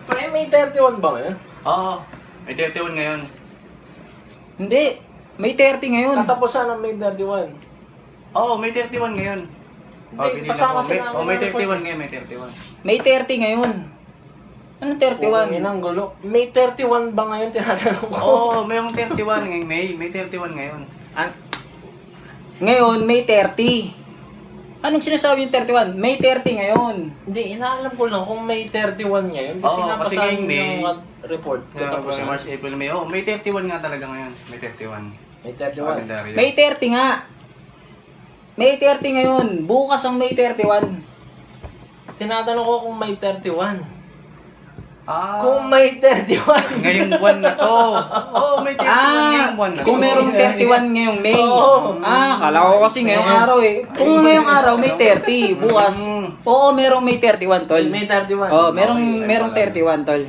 May 31 ba ngayon? Oo, may 31 ngayon. Hindi. May 30 ngayon. Katapusan ng May 31. Oo, may 31 ngayon. Hindi, pasama sila namin may ng report. 31 ngayon, may 31. May 30 ngayon. Anong 31? Inang gulo. May 31 ba ngayon? Tinatanong ko. Oo, mayroong 31 ngayong May. May 31 ngayon. Ngayon, May 30. Anong sinasabi yung 31? May 30 ngayon. Hindi, inaalam ko lang kung May 31 ngayon. Kasi Oo, kasi napasahin ngayong May, yung report. Katapusan. March, April, May. Oo, may 31 nga talaga ngayon. May 31. May 31. Kalendaryo. May 30 nga. May 30 ngayon. Bukas ang May 31. Tinatanong ko kung May 31. Ah, Kung May 31. ngayong buwan na to. Oo, may 31 ngayong buwan na to. Kung merong 31 ngayong May. Oo. Kala ko kasi ngayong araw eh. Kung ngayong araw may 30, bukas. Oo, merong May 31, tol. May 31. Oo, merong 31, tol.